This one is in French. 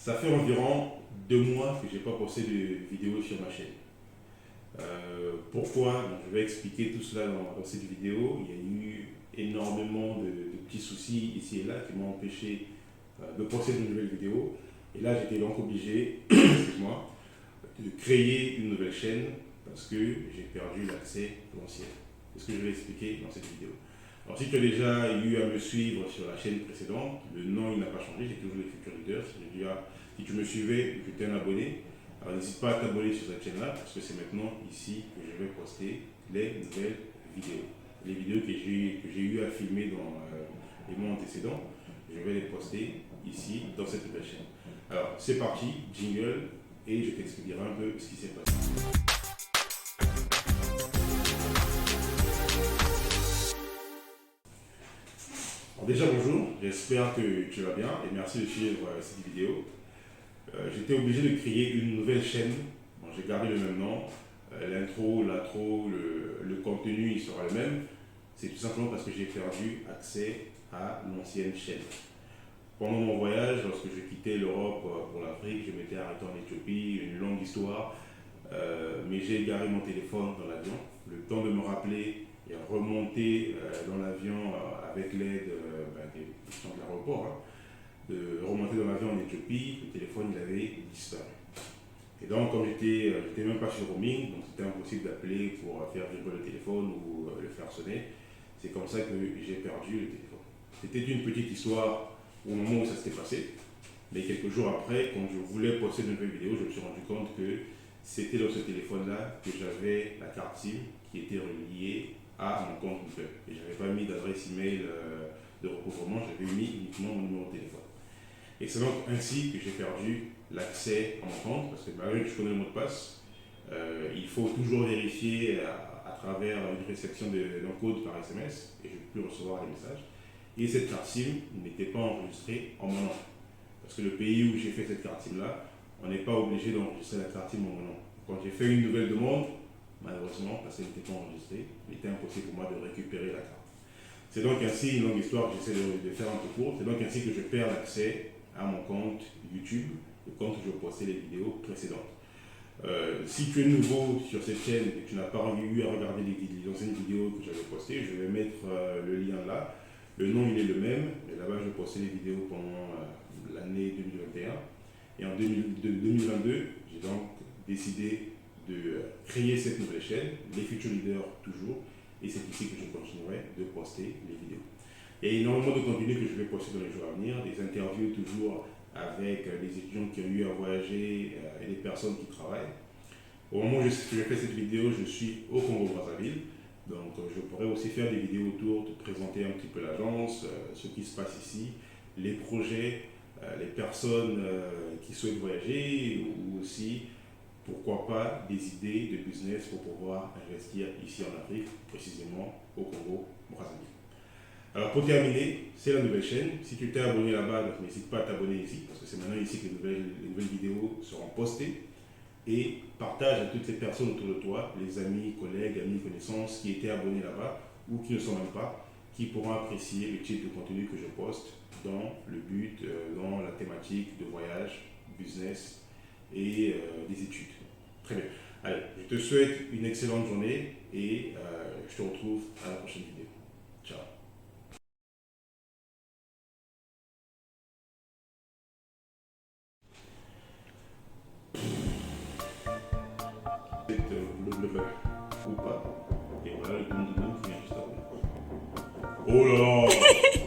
Ça fait environ 2 mois que je n'ai pas posté de vidéo sur ma chaîne. Pourquoi? Donc, je vais expliquer tout cela dans cette vidéo. Il y a eu énormément de petits soucis ici et là qui m'ont empêché de poster de nouvelles vidéos. Et là, j'étais donc obligé, excuse-moi, de créer une nouvelle chaîne parce que j'ai perdu l'accès à l'ancienne. C'est ce que je vais expliquer dans cette vidéo. Alors, si tu as déjà eu à me suivre sur la chaîne précédente, le nom il n'a pas changé, j'ai toujours les Future Leaders. Si tu me suivais, je t'ai un abonné. Alors n'hésite pas à t'abonner sur cette chaîne-là parce que c'est maintenant ici que je vais poster les nouvelles vidéos. Les vidéos que j'ai eu à filmer dans les mois antécédents, je vais les poster ici dans cette nouvelle chaîne. Alors c'est parti, jingle, et je t'expliquerai un peu ce qui s'est passé. Alors déjà bonjour, j'espère que tu vas bien et merci de suivre cette vidéo. J'étais obligé de créer une nouvelle chaîne. Bon, j'ai gardé le même nom. L'intro, l'outro, le contenu, il sera le même. C'est tout simplement parce que j'ai perdu accès à l'ancienne chaîne. Pendant mon voyage, lorsque je quittais l'Europe pour l'Afrique, je m'étais arrêté en Éthiopie, une longue histoire. Mais j'ai garé mon téléphone dans l'avion. Le temps de me rappeler et remonter dans l'avion avec l'aide des gens de l'aéroport. De remonter dans l'avion en Éthiopie, le téléphone il avait disparu. Et donc, comme j'étais même pas sur roaming, donc c'était impossible d'appeler pour faire vibrer le téléphone ou le faire sonner. C'est comme ça que j'ai perdu le téléphone. C'était une petite histoire au moment où ça s'était passé, mais quelques jours après, quand je voulais poster une nouvelle vidéo, je me suis rendu compte que c'était dans ce téléphone-là que j'avais la carte SIM qui était reliée à mon compte Google. Et je n'avais pas mis d'adresse email de recouvrement, j'avais mis uniquement mon numéro de téléphone. Et c'est donc ainsi que j'ai perdu l'accès à mon compte, parce que malgré que je connais le mot de passe, il faut toujours vérifier à travers une réception d'un code par SMS, et je ne peux plus recevoir les messages. Et cette carte SIM n'était pas enregistrée en mon nom. Parce que le pays où j'ai fait cette carte SIM-là, on n'est pas obligé d'enregistrer la carte SIM en mon nom. Quand j'ai fait une nouvelle demande, malheureusement, parce qu'elle n'était pas enregistrée, il était impossible pour moi de récupérer la carte. C'est donc ainsi, une longue histoire que j'essaie de faire un peu court, c'est donc ainsi que je perds l'accès à mon compte YouTube, le compte où je postais les vidéos précédentes. Si tu es nouveau sur cette chaîne et que tu n'as pas eu à regarder les anciennes vidéos que j'avais postées, je vais mettre le lien là. Le nom il est le même, mais là-bas je postais les vidéos pendant l'année 2021. Et en 2022, j'ai donc décidé de créer cette nouvelle chaîne, les Future Leaders toujours, et c'est ici que je continuerai de poster les vidéos. Il y a énormément de contenu que je vais poster dans les jours à venir, des interviews toujours avec des étudiants qui ont eu à voyager et des personnes qui travaillent. Au moment où je fais cette vidéo, je suis au Congo-Brazzaville, donc je pourrais aussi faire des vidéos autour, de présenter un petit peu l'agence, ce qui se passe ici, les projets, les personnes qui souhaitent voyager ou aussi pourquoi pas des idées de business pour pouvoir investir ici en Afrique, précisément au Congo-Brazzaville. Alors pour terminer, c'est la nouvelle chaîne. Si tu t'es abonné là-bas, n'hésite pas à t'abonner ici, parce que c'est maintenant ici que les nouvelles vidéos seront postées. Et partage à toutes ces personnes autour de toi, les amis, collègues, amis, connaissances qui étaient abonnés là-bas ou qui ne sont même pas, qui pourront apprécier le type de contenu que je poste dans le but, dans la thématique de voyage, business et des études. Très bien. Allez, je te souhaite une excellente journée et je te retrouve à la prochaine vidéo. Ciao. Le ou pas. Et voilà le compte de nom qui vient juste après. Oh là là